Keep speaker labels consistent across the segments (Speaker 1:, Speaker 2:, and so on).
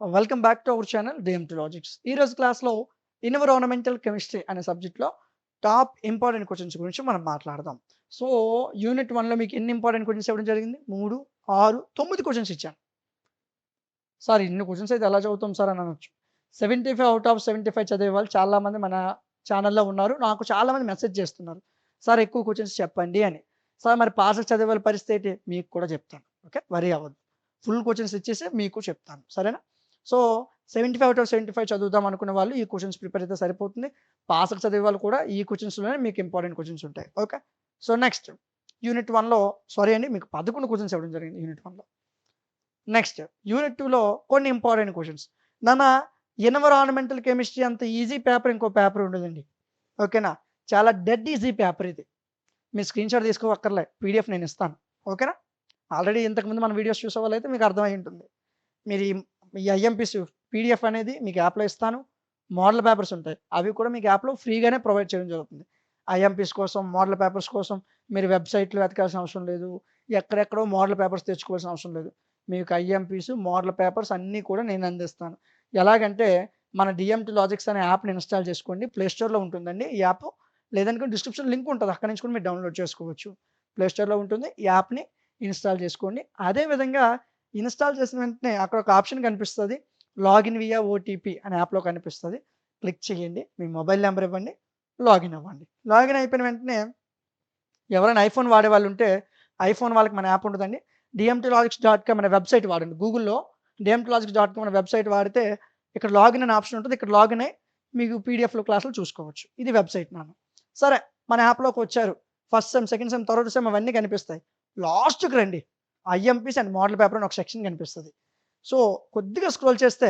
Speaker 1: Welcome back to our channel DMT logics. ఈరోజు క్లాస్లో environmental chemistry అనే సబ్జెక్ట్లో టాప్ ఇంపార్టెంట్ క్వశ్చన్స్ గురించి మనం మాట్లాడదాం. సో యూనిట్ 1లో మీకు ఎన్ని ఇంపార్టెంట్ క్వశ్చన్స్ ఇవ్వడం జరిగింది? 3, 6, 9 క్వశ్చన్స్ ఇచ్చాను. సార్ ఇన్ని క్వశ్చన్స్ అయితే ఎలా చదువుతాం సార్ అని అనొచ్చు. 75 అవుట్ ఆఫ్ 75 చదివే వాళ్ళు చాలామంది మన ఛానల్లో ఉన్నారు. నాకు చాలామంది మెసేజ్ చేస్తున్నారు, సార్ ఎక్కువ క్వశ్చన్స్ చెప్పండి అని. సార్ మరి పాస్ చదివే వాళ్ళ పరిస్థితి ఏంటి? మీకు కూడా చెప్తాను. ఓకే, వరీ అవ్వద్దు. ఫుల్ క్వశ్చన్స్ ఇచ్చేసి మీకు చెప్తాను, సరేనా? సో 75 అవుట్ ఆఫ్ 75 చదువుదాం అనుకున్న వాళ్ళు ఈ క్వశ్చన్స్ ప్రిపేర్ అయితే సరిపోతుంది. పాస్కి చదివే వాళ్ళు కూడా ఈ క్వశ్చన్స్లోనే మీకు ఇంపార్టెంట్ క్వశ్చన్స్ ఉంటాయి. ఓకే, సో నెక్స్ట్ యూనిట్ 1లో సారీ అండి, మీకు 11 క్వశ్చన్స్ ఇవ్వడం జరిగింది యూనిట్ 1లో. నెక్స్ట్ యూనిట్ 2లో కొన్ని ఇంపార్టెంట్ క్వశ్చన్స్. నాన్న ఎన్విరాన్మెంటల్ కెమిస్ట్రీ అంత ఈజీ పేపర్ ఇంకో పేపర్ ఉండదండి. ఓకేనా? చాలా డెడ్ ఈజీ పేపర్ ఇది. మీరు స్క్రీన్ షాట్ తీసుకోవక్కర్లే, పీడిఎఫ్ నేను ఇస్తాను. ఓకేనా? ఆల్రెడీ ఇంతకుముందు మన వీడియోస్ చూసే వాళ్ళైతే మీకు అర్థమై ఉంటుంది. మీరు ఈ ఐఎంపీస్ పీడిఎఫ్ అనేది మీకు యాప్లో ఇస్తాను. మోడల్ పేపర్స్ ఉంటాయి, అవి కూడా మీకు యాప్లో ఫ్రీగానే ప్రొవైడ్ చేయడం జరుగుతుంది. ఐఎంపీస్ కోసం, మోడల్ పేపర్స్ కోసం మీరు వెబ్సైట్లో వెతకాల్సిన అవసరం లేదు. ఎక్కడెక్కడో మోడల్ పేపర్స్ తెచ్చుకోవాల్సిన అవసరం లేదు. మీకు ఐఎంపీస్, మోడల్ పేపర్స్ అన్నీ కూడా నేను అందిస్తాను. ఎలాగంటే మన డిఎంటీ లాజిక్స్ అనే యాప్ని ఇన్స్టాల్ చేసుకోండి. ప్లేస్టోర్లో ఉంటుందండి ఈ యాప్, లేదనుకో డిస్క్రిప్షన్ లింక్ ఉంటుంది, అక్కడి నుంచి కూడా మీరు డౌన్లోడ్ చేసుకోవచ్చు. ప్లేస్టోర్లో ఉంటుంది, ఈ యాప్ని ఇన్స్టాల్ చేసుకోండి. అదేవిధంగా ఇన్స్టాల్ చేసిన వెంటనే అక్కడ ఒక ఆప్షన్ కనిపిస్తుంది, లాగిన్ వియా ఓటీపీ అనే యాప్లో కనిపిస్తుంది. క్లిక్ చేయండి, మీ మొబైల్ నెంబర్ ఇవ్వండి, లాగిన్ అవ్వండి. లాగిన్ అయిపోయిన వెంటనే ఎవరైనా ఐఫోన్ వాడే వాళ్ళు ఉంటే ఐఫోన్ వాళ్ళకి మన యాప్ ఉంటుందండి, dmtlogics.com అనే వెబ్సైట్ వాడండి. గూగుల్లో dmtlogics.com అనే వెబ్సైట్ వాడితే ఇక్కడ లాగిన్ అనే ఆప్షన్ ఉంటుంది. ఇక్కడ లాగిన్ అయ్యి మీకు పీడిఎఫ్లో క్లాసులు చూసుకోవచ్చు. ఇది వెబ్సైట్ నాను. సరే, మన యాప్లోకి వచ్చారు. First sem, second sem, third sem అవన్నీ కనిపిస్తాయి. లాస్ట్కి రండి, ఐఎంపీస్ అండ్ మోడల్ పేపర్ అని ఒక సెక్షన్ కనిపిస్తుంది. సో కొద్దిగా స్క్రోల్ చేస్తే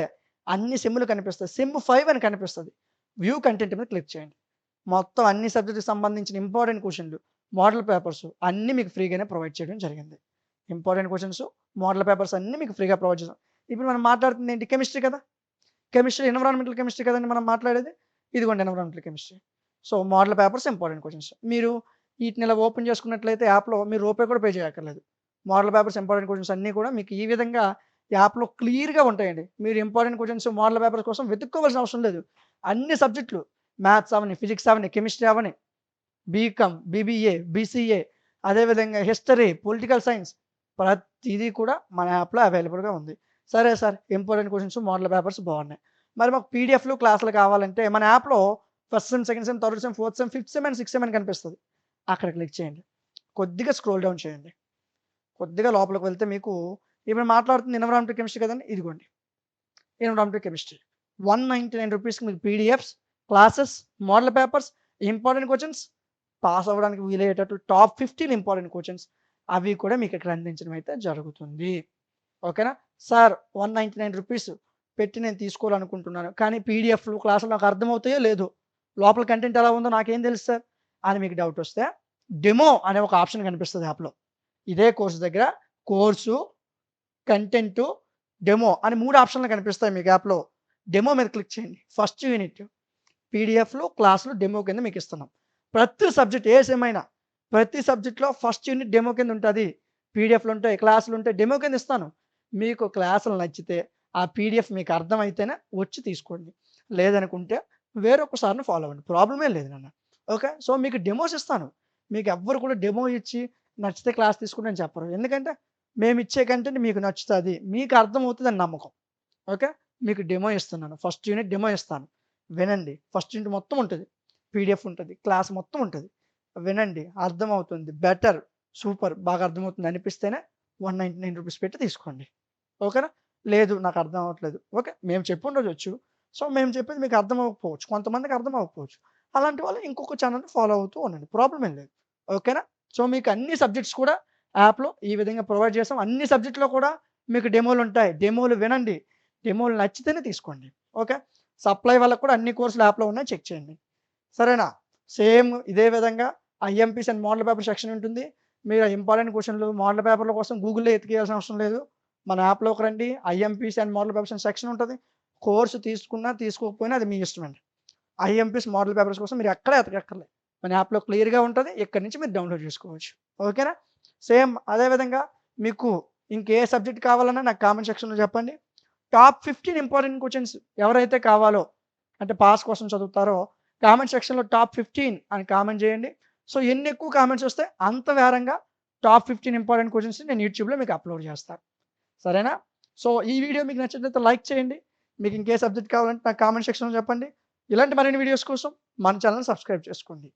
Speaker 1: అన్ని సెమ్లు కనిపిస్తాయి. సెమ్ 5 అని కనిపిస్తుంది. వ్యూ కంటెంట్ మీద క్లిక్ చేయండి. మొత్తం అన్ని సబ్జెక్టుకి సంబంధించిన ఇంపార్టెంట్ క్వశ్చన్లు, మోడల్ పేపర్స్ అన్నీ మీకు ఫ్రీగానే ప్రొవైడ్ చేయడం జరిగింది. ఇంపార్టెంట్ క్వశ్చన్స్, మోడల్ పేపర్స్ అన్నీ మీకు ఫ్రీగా ప్రొవైడ్ చేస్తాం. ఇప్పుడు మనం మాట్లాడుతుంది ఏంటి? కెమిస్ట్రీ కదా. కెమిస్ట్రీ ఎన్విరాన్మెంటల్ కెమిస్ట్రీ కదండి మనం మాట్లాడేది. ఇదిగోండి environmental chemistry. So model papers, important questions. మీరు వీటిని ఇలా ఓపెన్ చేసుకున్నట్లయితే యాప్లో మీరు రూపాయి కూడా పే చేయక్కర్లేదు. మోడల్ పేపర్స్, ఇంపార్టెంట్ క్వశ్చన్స్ అన్నీ కూడా మీకు ఈ విధంగా యాప్లో క్లియర్గా ఉంటాయండి. మీరు ఇంపార్టెంట్ క్వశ్చన్స్, మోడల్ పేపర్స్ కోసం వెతుక్కోవాల్సిన అవసరం లేదు. అన్ని సబ్జెక్టులు, మ్యాథ్స్ అవని, ఫిజిక్స్ అవని, కెమిస్ట్రీ అవని, బీకామ్, బీబీఏ, బీసీఏ, అదేవిధంగా హిస్టరీ, పొలిటికల్ సైన్స్, ప్రతిదీ కూడా మన యాప్లో అవైలబుల్గా ఉంది. సరే sir, important questions, model papers బాగున్నాయి, మరి మాకు పీడిఎఫ్లు క్లాసులు కావాలంటే మన యాప్లో first sem, second sem, third sem, fourth sem, fifth sem and sixth sem అని కనిపిస్తుంది. అక్కడ క్లిక్ చేయండి. కొద్దిగా స్క్రోల్ డౌన్ చేయండి. కొద్దిగా లోపలికి వెళ్తే మీకు ఇప్పుడు మాట్లాడుతుంది ఎన్విరాన్మెంటల్ కెమిస్ట్రీ కదండి. ఇదిగోండి ఎన్విరాన్మెంటల్ కెమిస్ట్రీ. 199 రూపీస్కి మీకు PDFs, classes, model papers, important questions, pass అవ్వడానికి వీలయ్యేటట్టు టాప్ 15 ఇంపార్టెంట్ క్వశ్చన్స్ అవి కూడా మీకు ఇక్కడ అందించడం అయితే జరుగుతుంది. ఓకేనా సార్? 199 రూపీస్ పెట్టి నేను తీసుకోవాలనుకుంటున్నాను, కానీ పీడిఎఫ్లు క్లాసులు నాకు అర్థమవుతాయో లేదో, లోపల కంటెంట్ ఎలా ఉందో నాకేం తెలుసు సార్ అని మీకు డౌట్ వస్తే డెమో అనే ఒక ఆప్షన్ కనిపిస్తుంది యాప్లో. ఇదే కోర్సు దగ్గర కోర్సు, కంటెంటు, డెమో అని 3 ఆప్షన్లు కనిపిస్తాయి మీకు యాప్లో. డెమో మీద క్లిక్ చేయండి. ఫస్ట్ యూనిట్ పీడిఎఫ్లు, క్లాసులు డెమో కింద మీకు ఇస్తున్నాం. ప్రతి సబ్జెక్ట్ ఏ సెమ్ అయినా ప్రతి సబ్జెక్ట్లో ఫస్ట్ యూనిట్ డెమో కింద ఉంటుంది. పీడిఎఫ్లు ఉంటాయి, క్లాసులు ఉంటాయి, డెమో కింద ఇస్తాను. మీకు క్లాసులు నచ్చితే ఆ పీడిఎఫ్ మీకు అర్థమైతేనే వచ్చి తీసుకోండి, లేదనుకుంటే వేరొకసారిని ఫాలో అవ్వండి, ప్రాబ్లమే లేదు నాన్న. ఓకే, సో మీకు డెమోస్ ఇస్తాను. మీకు ఎవ్వరు కూడా డెమో ఇచ్చి నచ్చితే క్లాస్ తీసుకుంటే అని చెప్పరు. ఎందుకంటే మేము ఇచ్చే కంటెంట్ మీకు నచ్చుతుంది, మీకు అర్థమవుతుంది అని నమ్మకం. ఓకే, మీకు డెమో ఇస్తున్నాను. ఫస్ట్ యూనిట్ డెమో ఇస్తాను, వినండి. ఫస్ట్ యూనిట్ మొత్తం ఉంటుంది, పీడిఎఫ్ ఉంటుంది, క్లాస్ మొత్తం ఉంటుంది. వినండి, అర్థమవుతుంది, బెటర్, సూపర్, బాగా అర్థమవుతుంది అనిపిస్తేనే 199 రూపీస్ పెట్టి తీసుకోండి. ఓకేనా? లేదు నాకు అర్థం అవ్వట్లేదు, ఓకే, మేము చెప్పి ఉండొచ్చు. సో మేము చెప్పేది మీకు అర్థం అవ్వకపోవచ్చు, కొంతమందికి అర్థం అవ్వకపోవచ్చు. అలాంటి వాళ్ళు ఇంకొక ఛానల్ని ఫాలో అవుతూ ఉండండి, ప్రాబ్లం ఏం లేదు. ఓకేనా? సో మీకు అన్ని సబ్జెక్ట్స్ కూడా యాప్లో ఈ విధంగా ప్రొవైడ్ చేస్తాం. అన్ని సబ్జెక్టులో కూడా మీకు డెమోలు ఉంటాయి. డెమోలు వినండి, డెమోలు నచ్చితేనే తీసుకోండి. ఓకే, సప్లై వాళ్ళకు కూడా అన్ని కోర్సులు యాప్లో ఉన్నాయి, చెక్ చేయండి. సరేనా? సేమ్ ఇదే విధంగా ఐఎంపీస్ అండ్ మోడల్ పేపర్ సెక్షన్ ఉంటుంది. మీరు ఇంపార్టెంట్ క్వశ్చన్లు, మోడల్ పేపర్ల కోసం గూగుల్లో ఎతికేయాల్సిన అవసరం లేదు. మన యాప్లోకి రండి, ఐఎంపీస్ అండ్ మోడల్ పేపర్స్ సెక్షన్ ఉంటుంది. కోర్సు తీసుకున్నా తీసుకోకపోయినా అది మీ ఇష్టం అండి. ఐఎంపీస్, మోడల్ పేపర్స్ కోసం మీరు ఎక్కడ ఎతకక్కర్లేదు, మన యాప్లో క్లియర్గా ఉంటుంది, ఇక్కడి నుంచి మీరు డౌన్లోడ్ చేసుకోవచ్చు. ఓకేనా? సేమ్ అదేవిధంగా మీకు ఇంకే సబ్జెక్ట్ కావాలన్నా నాకు కామెంట్ సెక్షన్లో చెప్పండి. టాప్ 15 ఇంపార్టెంట్ క్వెషన్స్ ఎవరైతే కావాలో అంటే పాస్ కోసం చదువుతారో కామెంట్ సెక్షన్‌లో టాప్ 15 అని కామెంట్ చేయండి. సో, ఎన్ని ఎక్కువ కామెంట్స్ వస్తే అంత వేరంగా టాప్ 15 ఇంపార్టెంట్ క్వెషన్స్ నేను యూట్యూబ్‌లో మీకు అప్‌లోడ్ చేస్తాను. సరేనా? సో, ఈ వీడియో మీకు నచ్చినట్లయితే లైక్ చేయండి. మీకు ఇంకే సబ్జెక్ట్ కావాలంటే నాకు కామెంట్ సెక్షన్‌లో చెప్పండి. ఇలాంటి మరిన్ని వీడియోస్ కోసం మన ఛానెల్‌ని సబ్స్క్రైబ్ చేసుకోండి.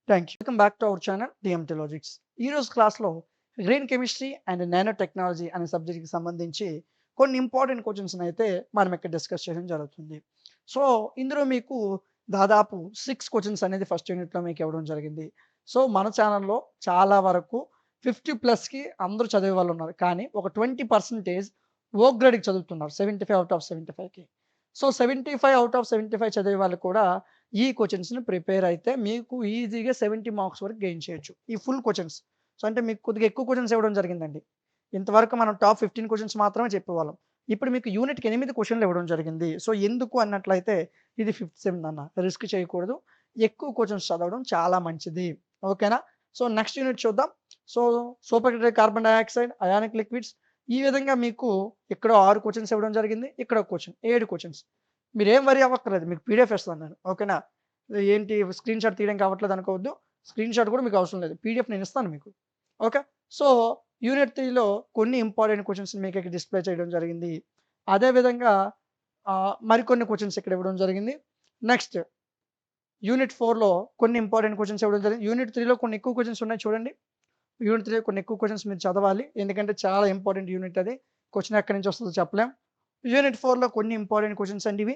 Speaker 1: Thank you. Welcome back to our channel DMT logics. ఈరోజు క్లాస్‌లో green chemistry and nano technology అనే సబ్జెక్ట్‌కి సంబంధించి కొన్ని ఇంపార్టెంట్ క్వెషన్స్‌నైతే మనం ఇక్కడ డిస్కస్ చేయడం జరుగుతుంది. సో, ఇందులో మీకు దాదాపు 6 క్వెషన్స్ అనేది ఫస్ట్ యూనిట్‌లో మీకు ఇవ్వడం జరిగింది. సో, మన ఛానల్‌లో చాలా వరకు 50+కి అందరూ చదివే వాళ్ళున్నారు. కానీ ఒక 20% ఓ గ్రేడ్‌కి చదువుతున్నారు. 75 ఔట్ ఆఫ్ 75కి. సో, 75 ఔట్ ఆఫ్ 75 చదివే వాళ్ళు కూడా ఈ క్వెషన్స్‌ని ప్రిపేర్ అయితే మీకు ఈజీగా 70 మార్క్స్ వరకు గెయిన్ చేయొచ్చు. ఈ ఫుల్ క్వెషన్స్. సో, అంటే మీకు కొద్దిగా ఎక్కువ క్వెషన్స్ ఇవ్వడం జరిగిందండి. ఇంతవరకు మనం టాప్ 15 క్వెషన్స్ మాత్రమే చెప్పేవాళ్ళం. ఇప్పుడు మీకు యూనిట్‌కి 8 క్వెషన్‌లు ఇవ్వడం జరిగింది. సో, ఎందుకు అన్నట్లయితే ఇది ఫిఫ్త్ సెమ్ నాన్న. రిస్క్ చేయకూడదు. ఎక్కువ క్వెషన్స్ చదవడం చాలా మంచిది. ఓకేనా? సో, నెక్స్ట్ యూనిట్ చూద్దాం. So, super heated carbon dioxide, ionic liquids ఈ విధంగా మీకు ఇక్కడ 6 క్వెషన్స్ ఇవ్వడం జరిగింది. ఇక్కడ ఒక క్వెషన్ 7 క్వెషన్స్. మీరేం వరీ అవ్వక్కర్లేదు. మీకు పీడీఎఫ్ ఇస్తాను నేను. ఓకేనా? ఏంటి స్క్రీన్‌షాట్ తీయడం కావట్లేదు అనుకోవద్దు. స్క్రీన్‌షాట్ కూడా మీకు అవసరం లేదు. పీడీఎఫ్ నేను ఇస్తాను మీకు. ఓకే. సో, యూనిట్ 3లో కొన్ని ఇంపార్టెంట్ క్వెషన్స్‌ని మీకు ఇక్కడ డిస్‌ప్లే చేయడం జరిగింది. అదే విధంగా మరికొన్ని క్వెషన్స్ ఇక్కడ ఇవ్వడం జరిగింది. నెక్స్ట్ యూనిట్ 4లో కొన్ని ఇంపార్టెంట్ క్వెషన్స్ ఇవ్వడం జరిగింది. యూనిట్ 3లో కొన్ని ఎక్కువ క్వెషన్స్ ఉన్నాయి చూడండి. యూనిట్ 3 కొన్ని ఎక్కువ క్వెషన్స్ మీరు చదవాలి. ఎందుకంటే చాలా ఇంపార్టెంట్ యూనిట్ అది. క్వెషన్ ఎక్కడి నుంచి వస్తుందో చెప్పలేం. యూనిట్ 4లో కొన్ని ఇంపార్టెంట్ క్వెషన్స్ అండి ఇవి.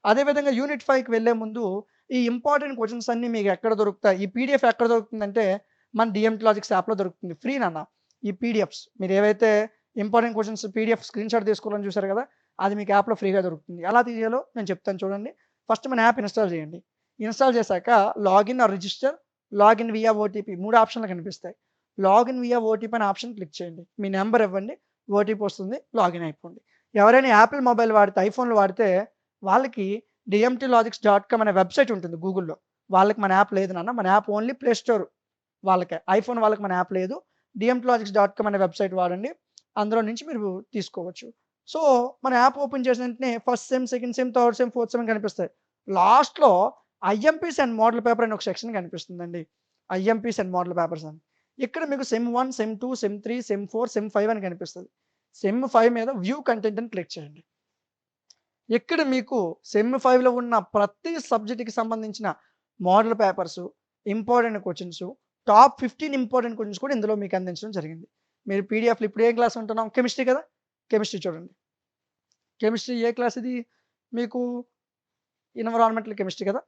Speaker 1: అదే విధంగా యూనిట్ 5కి వెళ్ళే ముందు ఈ ఇంపార్టెంట్ క్వెషన్స్ అన్నీ మీకు ఎక్కడ దొరుకుతాయి? ఈ పీడీఎఫ్ ఎక్కడ దొరుకుతుందంటే మన డీఎంటీ లాజిక్స్ యాప్‌లో దొరుకుతుంది. ఫ్రీ నాన్న. ఈ పీడీఎఫ్స్ మీరు ఏవైతే ఇంపార్టెంట్ క్వెషన్స్ పీడీఎఫ్ స్క్రీన్‌షాట్ తీసుకోవాలని చూసారు కదా! అది మీకు యాప్‌లో ఫ్రీగా దొరుకుతుంది. ఎలా తీయాలో నేను చెప్తాను చూడండి. ఫస్ట్ మన యాప్ ఇన్‌స్టాల్ చేయండి. ఇన్‌స్టాల్ చేశాక login are register, login via OTP 3 ఆప్షన్‌లు కనిపిస్తాయి. లాగిన్ వియా ఓటీపీ అనే ఆప్షన్ క్లిక్ చేయండి. మీ నంబర్ ఇవ్వండి. ఓటీపీ వస్తుంది. లాగిన్ అయిపోండి. ఎవరైనా యాపిల్ మొబైల్ వాడితే ఐఫోన్‌లు వాడితే వాళ్ళకి dmtlogics.com అనే వెబ్‌సైట్ ఉంటుంది గూగుల్‌లో. వాళ్ళకి మన యాప్ లేదు నాన్న. మన యాప్ ఓన్లీ ప్లే స్టోర్ వాళ్ళకే. ఐఫోన్ వాళ్ళకి మన యాప్ లేదు. dmtlogics.com అనే వెబ్‌సైట్ వాడండి. అందులో నుంచి మీరు తీసుకోవచ్చు. సో, మన యాప్ ఓపెన్ చేసిన వెంటనే first sem, second sem, third sem, fourth sem అని కనిపిస్తాయి. లాస్ట్‌లో ఐఎంపీస్ అండ్ మోడల్ పేపర్ అని ఒక సెక్షన్ కనిపిస్తుందండి. ఐఎంపీస్ అండ్ మోడల్ పేపర్స్ అని. ఇక్కడ మీకు sem 1, sem 2, sem 3, sem 4, sem 5 అని కనిపిస్తది. సెమ్ 5 మీద వ్యూ కంటెంట్ అని క్లిక్ చేయండి. ఇక్కడ మీకు సెమ్ 5లో ఉన్న ప్రతి సబ్జెక్ట్‌కి సంబంధించిన model papers, important questions, top 15 important questions కూడా ఇందులో మీకు అందించడం జరిగింది. మీరు పీడీఎఫ్‌లో ఇప్పుడు ఏ క్లాస్ వింటున్నాం? కెమిస్ట్రీ కదా! కెమిస్ట్రీ చూడండి. కెమిస్ట్రీ ఏ క్లాస్ ఇది? మీకు ఎన్విరాన్మెంటల్ కెమిస్ట్రీ కదా!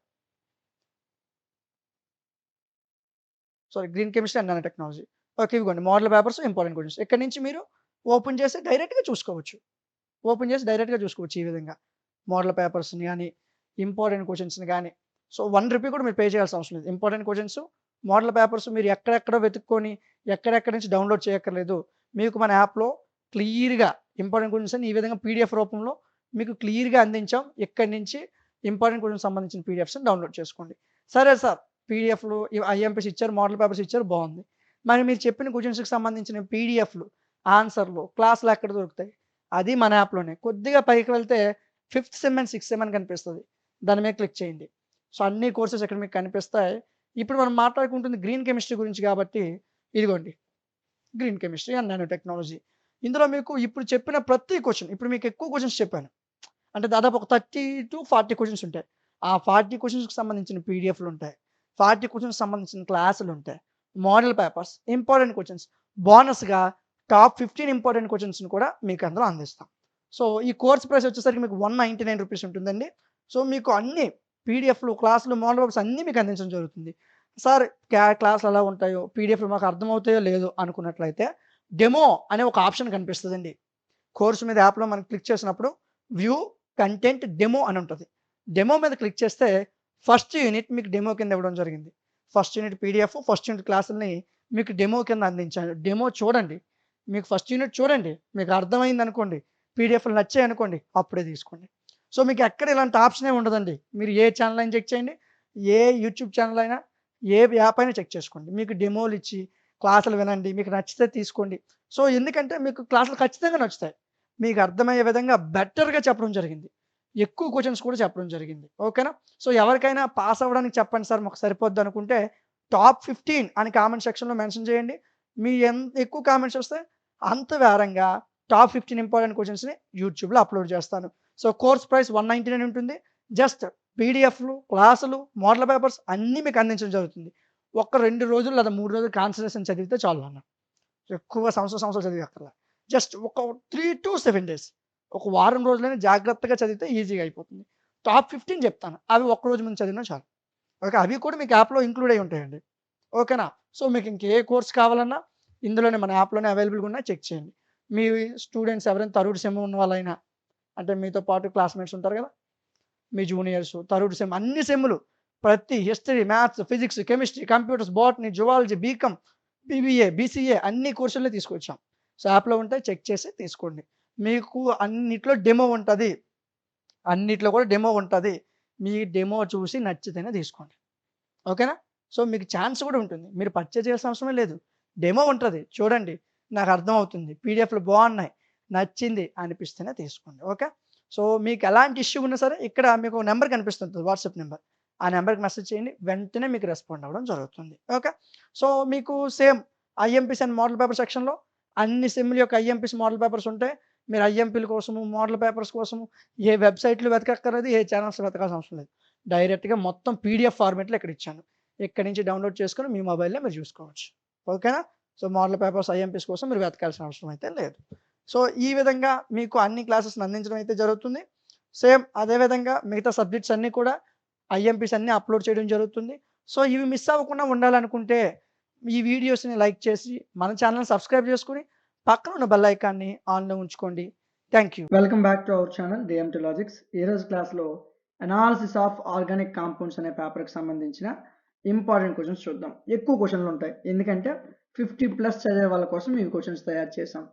Speaker 1: Sorry green chemistry and nano technology. Okay. ఇవిగోండి మోడల్ పేపర్స్, ఇంపార్టెంట్ క్వెషన్స్. ఇక్కడి నుంచి మీరు ఓపెన్ చేసి డైరెక్ట్‌గా చూసుకోవచ్చు. ఓపెన్ చేసి డైరెక్ట్‌గా చూసుకోవచ్చు ఈ విధంగా. మోడల్ పేపర్స్‌ని గాని, ఇంపార్టెంట్ క్వెషన్స్‌ని గాని. సో, ₹1 కూడా మీరు పే చేయాల్సిన అవసరం లేదు. ఇంపార్టెంట్ క్వెషన్స్, మోడల్ పేపర్స్ మీరు ఎక్కడెక్కడో వెతుక్కొని, ఎక్కడెక్కడి నుంచి డౌన్‌లోడ్ చేయక్కర్లేదు. మీకు మన యాప్‌లో క్లియర్‌గా ఇంపార్టెంట్ క్వెషన్స్ అన్ని ఈ విధంగా పీడీఎఫ్ రూపంలో మీకు క్లియర్‌గా అందించాం. ఇక్కడి నుంచి ఇంపార్టెంట్ క్వెషన్స్ సంబంధించిన పీడీఎఫ్స్‌ని డౌన్‌లోడ్ చేసుకోండి. సరే సార్ పీడీఎఫ్‌లు ఐఎంపీస్ ఇచ్చారు, మోడల్ పేపర్స్ ఇచ్చారు బావుంది. మరి మీరు చెప్పిన క్వెషన్స్‌కి సంబంధించిన పీడీఎఫ్‌లు, ఆన్సర్‌లు క్లాస్‌లో ఎక్కడ దొరుకుతాయి? అది మన యాప్‌లోనే. కొద్దిగా పైకి వెళ్తే fifth sem and sixth sem అని కనిపిస్తది. దాని మీద క్లిక్ చేయండి. సో, అన్ని కోర్సెస్ ఇక్కడ మీకు కనిపిస్తాయి. ఇప్పుడు మనం మాట్లాడుకుంటుంది గ్రీన్ కెమిస్ట్రీ గురించి కాబట్టి ఇదిగోండి. Green chemistry and nano technology. ఇందులో మీకు ఇప్పుడు చెప్పిన ప్రతి క్వెషన్ ఇప్పుడు మీకు ఎక్కువ క్వెషన్స్ చెప్పాను. అంటే దాదాపు ఒక 30-40 క్వెషన్స్ ఉంటాయి. ఆ 40 క్వెషన్స్‌కి సంబంధించిన పీడీఎఫ్‌లుంటాయి. 40 క్వెషన్స్‌కి సంబంధించిన క్లాసులుంటాయి. మోడల్ పేపర్స్, ఇంపార్టెంట్ క్వెషన్స్, బోనస్‌గా టాప్ 15 ఇంపార్టెంట్ క్వెషన్స్‌ని కూడా మీకు అందులో అందిస్తాం. సో, ఈ కోర్స్ ప్రైస్ వచ్చేసరికి మీకు ₹199 ఉంటుందండి. సో, మీకు అన్ని పీడీఎఫ్‌లు, క్లాసులు, మోడల్ పేపర్స్ అన్నీ మీకు అందించడం జరుగుతుంది. సార్ క్లాసులు ఎలా ఉంటాయో, పీడీఎఫ్‌లు మాకు అర్థమవుతాయో లేదో అనుకున్నట్లయితే డెమో అనే ఒక ఆప్షన్ కనిపిస్తదండి. కోర్స్ మీద యాప్‌లో మనం క్లిక్ చేసినప్పుడు వ్యూ కంటెంట్ డెమో అని ఉంటది. డెమో మీద క్లిక్ చేస్తే ఫస్ట్ యూనిట్ మీకు డెమో కింద ఇవ్వడం జరిగింది. First unit PDF, first unit క్లాసుల్ని మీకు డెమో కింద అందించాను. డెమో చూడండి. మీకు ఫస్ట్ యూనిట్ చూడండి. మీకు అర్థమైందనుకోండి, పీడీఎఫ్‌లు నచ్చాయనుకోండి అప్పుడే తీసుకోండి. సో, మీకు ఎక్కడ ఇలాంటి ఆప్షనే ఉండదండి. మీరు ఏ ఛానల్ అయినా చెక్ చేయండి. ఏ యూట్యూబ్ ఛానల్ అయినా, ఏ యాప్ అయినా చెక్ చేసుకోండి. మీకు డెమోలిచ్చి క్లాసులు వినండి. మీకు నచ్చితే తీసుకోండి. సో, ఎందుకంటే మీకు క్లాసులు ఖచ్చితంగా నచ్చుతాయి. మీకు అర్థమయ్యే విధంగా బెటర్‌గా చెప్పడం జరిగింది. ఎక్కువ క్వెషన్స్ కూడా చెప్పడం జరిగింది. ఓకేనా? సో, ఎవరికైనా పాస్ అవ్వడానికి చెప్పండి సార్ మాకు సరిపోద్దనుకుంటే టాప్ 15 అని కామెంట్ సెక్షన్‌లో మెన్షన్ చేయండి. మీ ఎంత ఎక్కువ కామెంట్స్ వస్తే అంత వేరంగా టాప్ 15 ఇంపార్టెంట్ క్వెషన్స్‌ని యూట్యూబ్‌లో అప్‌లోడ్ చేస్తాను. సో, కోర్స్ ప్రైస్ 199 ఉంటుంది. జస్ట్ పీడీఎఫ్‌లు, క్లాసులు, మోడల్ పేపర్స్ అన్నీ మీకు అందించడం జరుగుతుంది. ఒక్క 2 రోజులు లేదా 3 రోజులు కాన్సంట్రేషన్ చదివితే చాలు నాన్న. ఎక్కువ సంవత్సరాలు చదివక్కర్లా. జస్ట్ ఒక 3-7 డేస్. ఒక వారం రోజులైనా జాగ్రత్తగా చదివితే ఈజీగా అయిపోతుంది. టాప్ 15 చెప్తాను. అవి ఒక్క రోజు ముందు చదివినా చాలు. ఓకే. అవి కూడా మీకు యాప్‌లో ఇంక్లూడ్ అయ్యి ఉంటాయండి. ఓకేనా? సో, మీకు ఇంకే కోర్స్ కావాలన్నా ఇందులోనే మన యాప్‌లోనే అవైలబుల్‌గా ఉన్నాయి చెక్ చేయండి. మీ స్టూడెంట్స్ ఎవరైనా థర్డ్ సెమ్ ఉన్న వాళ్ళైనా అంటే మీతో పాటు క్లాస్‌మేట్స్ ఉంటారు కదా! మీ జూనియర్స్, థర్డ్ సెమ్ అన్ని సెమ్‌లు ప్రతి history, maths, physics, chemistry, computers, botany, zoology, BCom, BBA, BCA అన్ని కోర్సుల్ని తీసుకొచ్చాం. సో, యాప్‌లో ఉంటాయి చెక్ చేసి తీసుకోండి. మీకు అన్నిట్లో డెమో ఉంటది. అన్నిట్లో కూడా డెమో ఉంటది. మీ డెమో చూసి నచ్చితేనే తీసుకోండి. ఓకేనా? సో, మీకు ఛాన్స్ కూడా ఉంటుంది. మీరు పర్చేజ్ చేయాల్సిన అవసరమే లేదు. డెమో ఉంటది. చూడండి. నాకు అర్థమవుతుంది. పీడీఎఫ్‌లు బావున్నాయి. నచ్చింది అనిపిస్తేనే తీసుకోండి. ఓకే. సో, మీకు ఎలాంటి ఇష్యూ ఉన్నా సరే ఇక్కడ మీకు నంబర్ కనిపిస్తుంటది. WhatsApp number. ఆ నంబర్‌కి మెసేజ్ చేయండి. వెంటనే మీకు రెస్పాండ్ అవ్వడం జరుగుతుంది. ఓకే. సో, మీకు సేమ్ ఐఎంపీస్ అండ్ మోడల్ పేపర్ సెక్షన్‌లో అన్ని సెమ్‌ల యొక్క ఐఎంపీస్ మోడల్ పేపర్స్ ఉంటాయి. మీరు ఐఎంపీల కోసము, మోడల్ పేపర్స్ కోసము ఏ వెబ్‌సైట్‌లు వెతకక్కర్లేదు. ఏ ఛానెల్స్ వెతకాల్సిన అవసరం లేదు. డైరెక్ట్‌గా మొత్తం పీడీఎఫ్ ఫార్మాట్‌లో ఇక్కడ ఇచ్చాను. ఇక్కడి నుంచి డౌన్‌లోడ్ చేసుకొని మీ మొబైల్‌లో మీరు చూసుకోవచ్చు. ఓకేనా? సో, మోడల్ పేపర్స్, ఐఎంపీస్ కోసం మీరు వెతకాల్సిన అవసరం అయితే లేదు. సో, ఈ విధంగా మీకు అన్ని క్లాసెస్‌ని అందించడం అయితే జరుగుతుంది. సేమ్ అదే విధంగా మిగతా సబ్జెక్ట్స్ అన్నీ కూడా ఐఎంపీస్ అన్నీ అప్‌లోడ్ చేయడం జరుగుతుంది. సో, ఇవి మిస్ అవ్వకుండా ఉండాలనుకుంటే ఈ వీడియోస్‌ని లైక్ చేసి మన ఛానెల్‌ని సబ్స్క్రైబ్ చేసుకొని పక్కన ఉన్న బెల్ ఐకాన్‌ని ఆన్‌లో ఉంచుకోండి. Thank you. Welcome back to our channel DMT logics. ఈరోజు క్లాస్‌లో అనాలిసిస్ ఆఫ్ ఆర్గానిక్ కాంపౌండ్స్ అనే పేపర్‌కి సంబంధించిన ఇంపార్టెంట్ క్వెషన్స్ చూద్దాం. ఎక్కువ క్వెషన్‌లు ఉంటాయి. ఎందుకంటే 50+ చదివే వాళ్ళ కోసం ఈ క్వెషన్స్ తయారు చేశాం.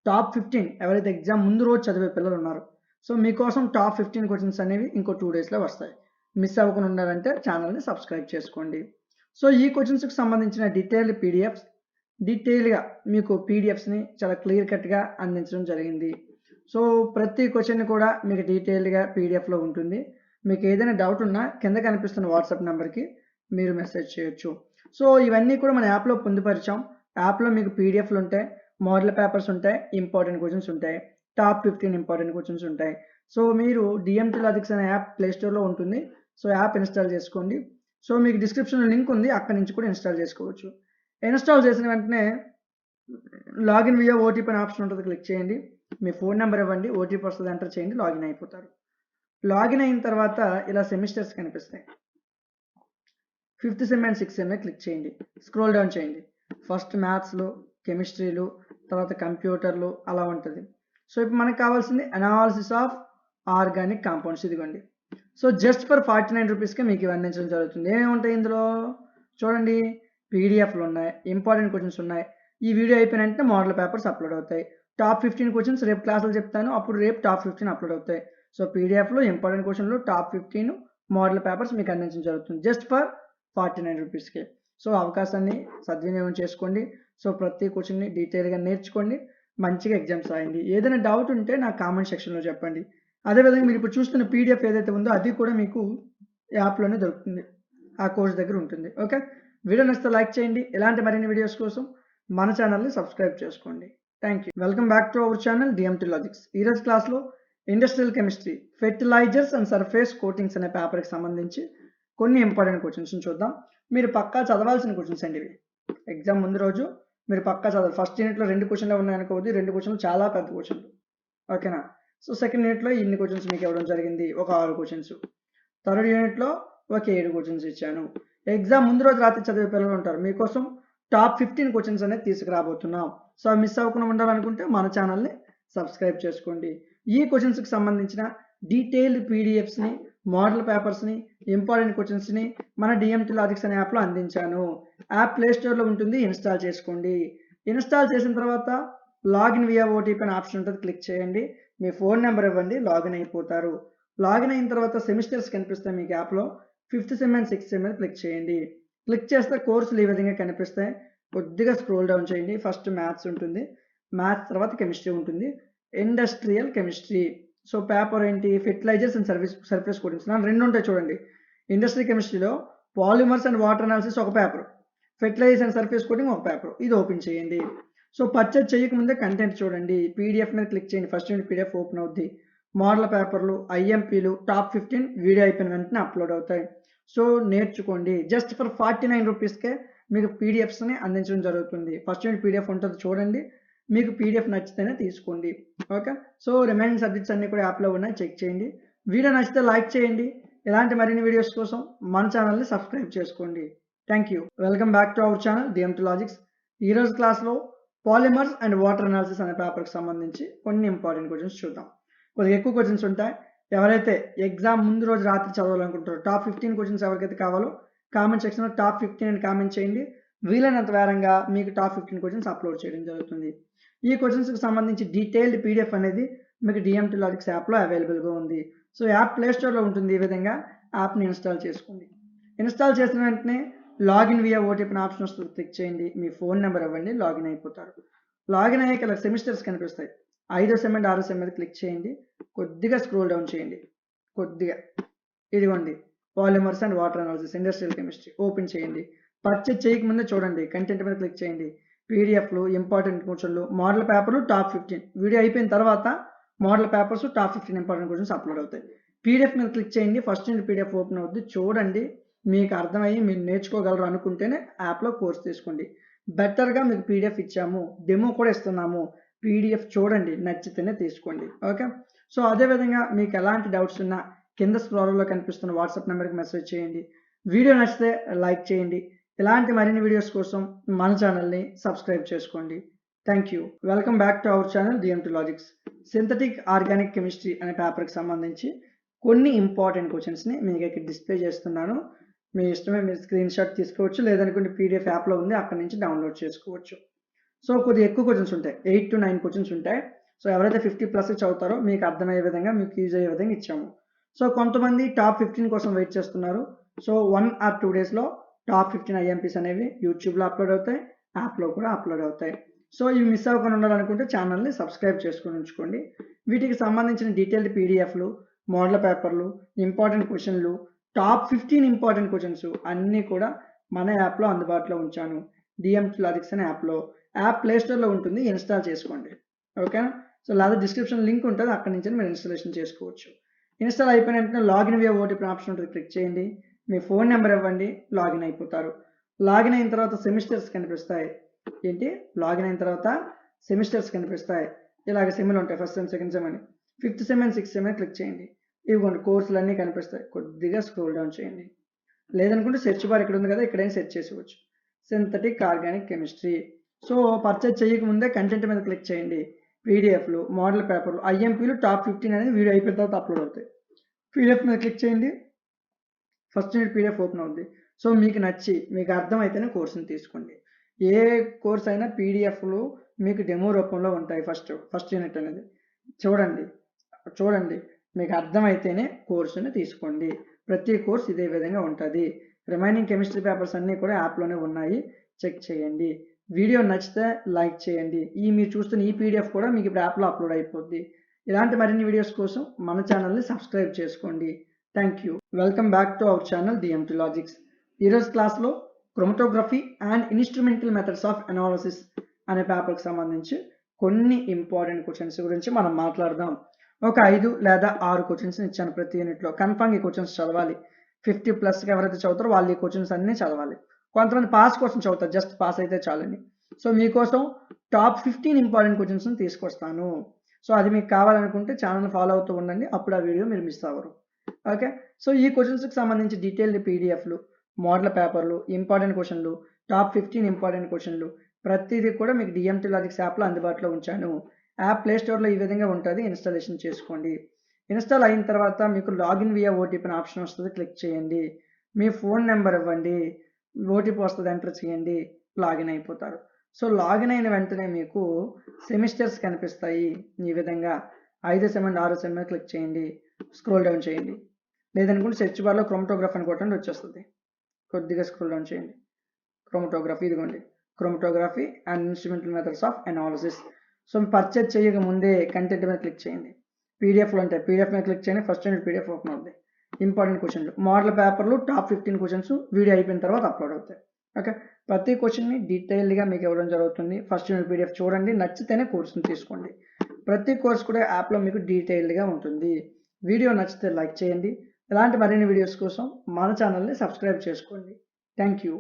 Speaker 1: టాప్ 15 ఎవరైతే ఎగ్జామ్ ముందు రోజు చదివే పిల్లలు ఉన్నారో, సో మీకోసం టాప్ 15 క్వెషన్స్ అనేవి ఇంకో 2 డేస్‌లో వస్తాయి. మిస్ అవ్వకుండా ఉండాలంటే ఛానల్‌ని సబ్స్క్రైబ్ చేసుకోండి. సో ఈ క్వెషన్స్‌కి సంబంధించిన డీటెయిల్‌గా మీకు పీడిఎఫ్స్‌ని చాలా క్లియర్ కట్‌గా అందించడం జరిగింది. సో ప్రతి క్వెషన్‌ని కూడా మీకు డీటెయిల్డ్‌గా పీడిఎఫ్‌లో ఉంటుంది. మీకు ఏదైనా డౌట్ ఉన్నా కింద కనిపిస్తున్న వాట్సాప్ నంబర్‌కి మీరు మెసేజ్ చేయొచ్చు. సో ఇవన్నీ కూడా మన యాప్‌లో పొందుపరిచాం. యాప్‌లో మీకు పీడిఎఫ్‌లు ఉంటాయి, మోడల్ పేపర్స్ ఉంటాయి, ఇంపార్టెంట్ క్వెషన్స్ ఉంటాయి, టాప్ 15 ఇంపార్టెంట్ క్వెషన్స్ ఉంటాయి. సో మీరు డిఎంటీ లాజిక్స్ అనే యాప్ ప్లే స్టోర్‌లో ఉంటుంది. సో యాప్ ఇన్‌స్టాల్ చేసుకోండి. సో మీకు డిస్క్రిప్షన్‌లో లింక్ ఉంది. అక్కడి నుంచి కూడా ఇన్‌స్టాల్ చేసుకోవచ్చు. ఇన్‌స్టాల్ చేసిన వెంటనే లాగిన్ వియా ఓటీపీ అనే ఆప్షన్ ఉంటుంది. క్లిక్ చేయండి. మీ ఫోన్ నంబర్ ఇవ్వండి. ఓటీపీ వస్తది ఎంటర్ చేయండి. లాగిన్ అయిపోతారు. లాగిన్ అయిన తర్వాత ఇలా సెమిస్టర్స్ కనిపిస్తాయి. 5th sem and 6th sem click చేయండి. స్క్రోల్ డౌన్ చేయండి. ఫస్ట్ మ్యాథ్స్‌లు, కెమిస్ట్రీలు, తర్వాత కంప్యూటర్లు అలా ఉంటది. సో ఇప్పుడు మనకు కావాల్సింది అనాలిసిస్ ఆఫ్ ఆర్గానిక్ కాంపౌండ్స్ ఇదిగోండి. సో జస్ట్ ఫర్ 49 రూపీస్‌కే మీకు ఇవి అందించడం జరుగుతుంది. ఏమేమి ఉంటాయి ఇందులో చూడండి. పీడిఎఫ్‌లు ఉన్నాయి, ఇంపార్టెంట్ క్వెషన్స్ ఉన్నాయి. ఈ వీడియో అయిపోయిన వెంటనే మోడల్ పేపర్స్ అప్లోడ్ అవుతాయి. టాప్ 15 క్వెషన్స్ రేపు క్లాసులు చెప్తాను. అప్పుడు రేపు టాప్ 15 అప్లోడ్ అవుతాయి. సో పీడిఎఫ్‌లు, ఇంపార్టెంట్ క్వెషన్‌లు, టాప్ 15 మోడల్ పేపర్స్ మీకు అందించడం జరుగుతుంది. జస్ట్ ఫర్ 49 రూపీస్‌కే. సో అవకాశాన్ని సద్వినియోగం చేసుకోండి. సో ప్రతి క్వెషన్‌ని డీటెయిల్‌గా నేర్చుకోండి. మంచిగా ఎగ్జామ్స్ రాయండి. ఏదైనా డౌట్ ఉంటే నాకు కామెంట్ సెక్షన్‌లో చెప్పండి. అదేవిధంగా మీరు ఇప్పుడు చూస్తున్న పీడిఎఫ్ ఏదైతే ఉందో అది కూడా మీకు యాప్‌లోనే దొరుకుతుంది. ఆ కోర్స్ దగ్గర ఉంటుంది. ఓకే. వీడియో నచ్చితే లైక్ చేయండి. ఇలాంటి మరిన్ని వీడియోస్ కోసం మన ఛానల్‌ని సబ్స్క్రైబ్ చేసుకోండి. Thank you. Welcome back to our channel DMT logics. ఈరోజు క్లాస్‌లో industrial chemistry, fertilizers and surface coatings అనే పేపర్‌కి సంబంధించి కొన్ని ఇంపార్టెంట్ క్వెషన్స్‌ని చూద్దాం. మీరు పక్కా చదవాల్సిన క్వెషన్స్ అండి ఇవి. ఎగ్జామ్ ముందు రోజు మీరు పక్కా చదవాలి. ఫస్ట్ యూనిట్‌లో 2 క్వెషన్‌లే ఉన్నాయనుకోవద్దు. 2 క్వెషన్‌లు చాలా పెద్ద క్వెషన్‌లు. ఓకేనా. సో సెకండ్ యూనిట్‌లో ఇన్ని క్వెషన్స్ మీకు ఇవ్వడం జరిగింది. ఒక 6 క్వెషన్స్. థర్డ్ యూనిట్‌లో ఒక 7 క్వెషన్స్ ఇచ్చాను. ఎగ్జామ్ ముందు రోజు రాత్రి చదివే పిల్లలు ఉంటారు. మీకోసం టాప్ 15 క్వెషన్స్ అనేది తీసుకురాబోతున్నాం. సో మిస్ అవ్వకుండా ఉండాలనుకుంటే మన ఛానల్‌ని సబ్స్క్రైబ్ చేసుకోండి. ఈ క్వెషన్స్‌కి సంబంధించిన డీటెయిల్డ్ పీడిఎఫ్స్‌ని, మోడల్ పేపర్స్‌ని, ఇంపార్టెంట్ క్వెషన్స్‌ని మన డిఎంటీ లాజిక్స్ అనే యాప్‌లో అందించాను. యాప్ ప్లే స్టోర్‌లో ఉంటుంది. ఇన్‌స్టాల్ చేసుకోండి. ఇన్‌స్టాల్ చేసిన తర్వాత లాగిన్ వియా ఓటీపీ అనే ఆప్షన్ ఉంటుంది. క్లిక్ చేయండి. మీ ఫోన్ నెంబర్ ఇవ్వండి. లాగిన్ అయిపోతారు. లాగిన్ అయిన తర్వాత సెమిస్టర్స్ కనిపిస్తాయి మీకు యాప్‌లో. 5th sem and 6th sem మీద క్లిక్ చేయండి. క్లిక్ చేస్తే కోర్సులు ఈ విధంగా కనిపిస్తాయి. కొద్దిగా స్క్రోల్ డౌన్ చేయండి. ఫస్ట్ మ్యాథ్స్ ఉంటుంది. మ్యాథ్స్ తర్వాత కెమిస్ట్రీ ఉంటుంది. Industrial chemistry. సో పేపర్ ఏంటి? Fertilizers and surface coatings. నా 2 ఉంటాయి చూడండి. ఇండస్ట్రియల్ కెమిస్ట్రీలో పాలిమర్స్ అండ్ వాటర్ అనాలిసిస్ ఒక paper, fertilizers and surface coating ఒక పేపర్. ఇది ఓపెన్ చేయండి. సో పర్చేజ్ చేయకముందే కంటెంట్ చూడండి. పీడిఎఫ్ మీద క్లిక్ చేయండి. ఫస్ట్ యూనిట్ పీడిఎఫ్ ఓపెన్ అవుద్ది. మోడల్ పేపర్లు, ఐఎంపీలు, టాప్ 15 వీడియో అయిపోయిన వెంటనే అప్లోడ్ అవుతాయి. సో నేర్చుకోండి. జస్ట్ ఫర్ 49 రూపీస్కే మీకు పీడిఎఫ్స్ని అందించడం జరుగుతుంది. ఫస్ట్ యూనిట్ పీడిఎఫ్ ఉంటుంది చూడండి. మీకు పీడిఎఫ్ నచ్చితేనే తీసుకోండి. ఓకే. సో రిమైనింగ్ సబ్జెక్ట్స్ అన్నీ కూడా యాప్లో ఉన్నాయి, చెక్ చేయండి. వీడియో నచ్చితే లైక్ చేయండి. ఇలాంటి మరిన్ని వీడియోస్ కోసం మన ఛానల్ని సబ్స్క్రైబ్ చేసుకోండి. Thank you. Welcome back to our channel DMT logics. ఈరోజు క్లాస్లో పాలిమర్స్ అండ్ వాటర్ అనాలిసిస్ అనే పేపర్కి సంబంధించి కొన్ని ఇంపార్టెంట్ క్వశ్చన్స్ చూద్దాం. కొద్దిగా ఎక్కువ క్వశ్చన్స్ ఉంటాయి. ఎవరైతే ఎగ్జామ్ ముందు రోజు రాత్రి చదవాలనుకుంటారో టాప్ 15 క్వశ్చన్స్ ఎవరికైతే కావాలో కామెంట్ సెక్షన్లో టాప్ 15 అని కామెంట్ చేయండి. వీలైనంత వేరంగా మీకు టాప్ 15 క్వశ్చన్స్ అప్లోడ్ చేయడం జరుగుతుంది. ఈ క్వశ్చన్స్కి సంబంధించి డీటెయిల్డ్ పీడిఎఫ్ అనేది మీకు డిఎంటీ లాజిక్స్ యాప్లో అవైలబుల్గా ఉంది. సో యాప్ ప్లేస్టోర్లో ఉంటుంది. ఈ విధంగా యాప్ని ఇన్స్టాల్ చేసుకోండి. ఇన్స్టాల్ చేసిన వెంటనే లాగిన్ వియా ఓటీపీ ఆప్షన్ వస్తుంది, క్లిక్ చేయండి. మీ ఫోన్ నెంబర్ ఇవ్వండి, లాగిన్ అయిపోతారు. లాగిన్ అయ్యాక ఇలా సెమిస్టర్స్ కనిపిస్తాయి. 5వ సెమ్ అండ్ 6వ సెమ్ మీద క్లిక్ చేయండి. కొద్దిగా స్క్రోల్ డౌన్ చేయండి. కొద్దిగా ఇదిగోండి polymers and water analysis industrial chemistry open చేయండి. పర్చేజ్ చేయకముందే చూడండి. కంటెంట్ మీద క్లిక్ చేయండి. పీడిఎఫ్లు, ఇంపార్టెంట్ క్వశ్చన్లు, మోడల్ పేపర్లు టాప్ 15 వీడియో అయిపోయిన తర్వాత model papers top 15 important questions upload అవుతాయి. పీడిఎఫ్ మీద క్లిక్ చేయండి. ఫస్ట్ యూనిట్ పీడిఎఫ్ ఓపెన్ అవుద్ది చూడండి. మీకు అర్థమయ్యి మీరు నేర్చుకోగలరు అనుకుంటేనే యాప్లో కోర్స్ తీసుకోండి. బెటర్గా మీకు పీడిఎఫ్ ఇచ్చాము, డెమో కూడా ఇస్తున్నాము. పీడిఎఫ్ చూడండి, నచ్చితేనే తీసుకోండి. ఓకే. సో అదేవిధంగా మీకు ఎలాంటి డౌట్స్ ఉన్నా కింద స్క్రోల్లో కనిపిస్తున్న వాట్సాప్ నెంబర్కి మెసేజ్ చేయండి. వీడియో నచ్చితే లైక్ చేయండి. ఇలాంటి మరిన్ని వీడియోస్ కోసం మన ఛానల్ని సబ్స్క్రైబ్ చేసుకోండి. Thank you. Welcome back to our channel DMT logics. Synthetic organic chemistry అనే పేపర్కి సంబంధించి కొన్ని ఇంపార్టెంట్ క్వశ్చన్స్ని మీకు ఇక్కడ డిస్ప్లే చేస్తున్నాను. మీ ఇష్టమే, మీరు స్క్రీన్ షాట్ తీసుకోవచ్చు, లేదనుకుంటే పీడిఎఫ్ యాప్లో ఉంది, అక్కడ నుంచి డౌన్లోడ్ చేసుకోవచ్చు. సో కొద్దిగా ఎక్కువ క్వశ్చన్స్ ఉంటాయి, 8 to 9 క్వశ్చన్స్ ఉంటాయి. సో ఎవరైతే 50+ చదువుతారో మీకు అర్థమయ్యే విధంగా, మీకు యూజ్ అయ్యే విధంగా ఇచ్చాము. సో కొంతమంది టాప్ 15 కోసం వెయిట్ చేస్తున్నారు. సో 1 or 2 డేస్లో టాప్ 15 ఐఎంపీస్ అనేవి యూట్యూబ్లో అప్లోడ్ అవుతాయి, యాప్లో కూడా అప్లోడ్ అవుతాయి. సో ఇవి మిస్ అవ్వకుండా ఉండాలనుకుంటే ఛానల్ని సబ్స్క్రైబ్ చేసుకొని ఉంచుకోండి. వీటికి సంబంధించిన డీటెయిల్డ్ పీడిఎఫ్లు, మోడల్ పేపర్లు, ఇంపార్టెంట్ క్వశ్చన్లు, టాప్ 15 ఇంపార్టెంట్ క్వశ్చన్స్ అన్నీ కూడా మన యాప్లో అందుబాటులో ఉంచాను. డిఎంటీ లాజిక్స్ అనే యాప్లో. యాప్ ప్లేస్టోర్లో ఉంటుంది, ఇన్స్టాల్ చేసుకోండి. ఓకేనా. సో లేదా డిస్క్రిప్షన్ లింక్ ఉంటుంది, అక్కడి నుంచి మీరు ఇన్స్టాలేషన్ చేసుకోవచ్చు. ఇన్స్టాల్ అయిపోయిన వెంటనే లాగిన్ వియా ఓటీపీ ఆప్షన్ ఉంటుంది, క్లిక్ చేయండి. మీ ఫోన్ నెంబర్ ఇవ్వండి, లాగిన్ అయిపోతారు. లాగిన్ అయిన తర్వాత సెమిస్టర్స్ కనిపిస్తాయి. ఏంటి? లాగిన్ అయిన తర్వాత సెమిస్టర్స్ కనిపిస్తాయి. ఇలాగ సెమ్లు ఉంటాయి, ఫస్ట్ సెమ్, సెకండ్ సెమ్ అని. 5th sem and 6th sem అని క్లిక్ చేయండి. ఇవ్వండి కోర్సులు అన్నీ కనిపిస్తాయి. కొద్దిగా స్క్రోల్ డౌన్ చేయండి. లేదనుకుంటే సెర్చ్ బార్ ఇక్కడ ఉంది కదా, ఇక్కడైనా సెర్చ్ చేసుకోవచ్చు. Synthetic organic chemistry. So purchase చేయకముందే కంటెంట్ మీద క్లిక్ చేయండి. పీడిఎఫ్లు, మోడల్ పేపర్లు, ఐఎంపీలు టాప్ 15 అనేది వీడియో అయిపోయిన తర్వాత అప్లోడ్ అవుతాయి. పీడిఎఫ్ మీద క్లిక్ చేయండి. ఫస్ట్ యూనిట్ పీడిఎఫ్ ఓపెన్ అవుద్ది. సో మీకు నచ్చి, మీకు అర్థమైతేనే కోర్సుని తీసుకోండి. ఏ కోర్స్ అయినా పీడిఎఫ్లు మీకు డెమో రూపంలో ఉంటాయి. ఫస్ట్ యూనిట్ అనేది చూడండి, మీకు అర్థమైతేనే కోర్సుని తీసుకోండి. ప్రతి కోర్స్ ఇదే విధంగా ఉంటుంది. రిమైనింగ్ కెమిస్ట్రీ పేపర్స్ అన్నీ కూడా యాప్లోనే ఉన్నాయి, చెక్ చేయండి. వీడియో నచ్చితే లైక్ చేయండి. మీరు చూస్తున్న ఈ పీడిఎఫ్ కూడా మీకు ఇప్పుడు యాప్లో అప్లోడ్ అయిపోద్ది. ఇలాంటి మరిన్ని వీడియోస్ కోసం మన ఛానల్ని సబ్స్క్రైబ్ చేసుకోండి. Thank you. Welcome back to our channel DMT logics. ఈరోజు క్లాస్లో chromatography and instrumental methods of analysis అనే పేపర్కి సంబంధించి కొన్ని ఇంపార్టెంట్ క్వశ్చన్స్ గురించి మనం మాట్లాడదాం. ఒక 5 లేదా 6 క్వశ్చన్స్ ఇచ్చాను ప్రతి యూనిట్లో. కన్ఫర్మ్ ఈ క్వశ్చన్స్ చదవాలి. 50+ ఎవరైతే చదువుతారో వాళ్ళు ఈ క్వశ్చన్స్ అన్నీ చదవాలి. కొంతమంది పాస్ కోసం చదువుతారు, జస్ట్ పాస్ అయితే చాలని. సో మీకోసం టాప్ 15 ఇంపార్టెంట్ క్వశ్చన్స్ని తీసుకొస్తాను. సో అది మీకు కావాలనుకుంటే ఛానల్ ఫాలో అవుతూ ఉండండి, అప్పుడు ఆ వీడియో మీరు మిస్ అవ్వరు. ఓకే. సో ఈ క్వశ్చన్స్కి సంబంధించి డీటెయిల్డ్ పీడిఎఫ్లు, మోడల్ పేపర్లు, ఇంపార్టెంట్ క్వశ్చన్లు, టాప్ 15 ఇంపార్టెంట్ క్వశ్చన్లు ప్రతిదీ కూడా మీకు డిఎంటీ లాజిక్స్ యాప్లో అందుబాటులో ఉంచాను. యాప్ ప్లేస్టోర్లో ఈ విధంగా ఉంటుంది, ఇన్స్టాలేషన్ చేసుకోండి. ఇన్స్టాల్ అయిన తర్వాత మీకు లాగిన్ వియా ఓటీపీ అనే ఆప్షన్ వస్తుంది, క్లిక్ చేయండి. మీ ఫోన్ నెంబర్ ఇవ్వండి, ఓటీపీ వస్తుంది, ఎంటర్ చేయండి, లాగిన్ అయిపోతారు. సో లాగిన్ అయిన వెంటనే మీకు సెమిస్టర్స్ కనిపిస్తాయి. ఈ విధంగా 5వ సెమ్ అండ్ 6వ సెమ్ మీద క్లిక్ చేయండి, స్క్రోల్ డౌన్ చేయండి. లేదనుకుంటే సెర్చ్ బార్లో క్రోమటోగ్రఫీ అని కొట్టండి, వచ్చేస్తుంది. కొద్దిగా స్క్రోల్ డౌన్ చేయండి. క్రోమటోగ్రఫీ, ఇదిగోండి chromatography and instrumental methods of analysis. So purchase చేయక ముందే కంటెంట్ మీద క్లిక్ చేయండి. పీడిఎఫ్లో ఉంటాయి, పీడిఎఫ్ మీద క్లిక్ చేయండి. ఫస్ట్ యూనిట్ పీడిఎఫ్ ఓపెన్ అవుతుంది. ఇంపార్టెంట్ క్వశ్చన్లు, మోడల్ పేపర్లు టాప్ 15 క్వశ్చన్స్ వీడియో అయిపోయిన తర్వాత అప్లోడ్ అవుతాయి. ఓకే, ప్రతి క్వశ్చన్ని డీటెయిల్డ్గా మీకు ఇవ్వడం జరుగుతుంది. ఫస్ట్ యూనిట్ పీడిఎఫ్ చూడండి, నచ్చితేనే కోర్సుని తీసుకోండి. ప్రతి కోర్స్ కూడా యాప్లో మీకు డీటెయిల్డ్గా ఉంటుంది. వీడియో నచ్చితే లైక్ చేయండి. ఇలాంటి మరిన్ని వీడియోస్ కోసం మన ఛానల్ని సబ్స్క్రైబ్ చేసుకోండి. Thank you.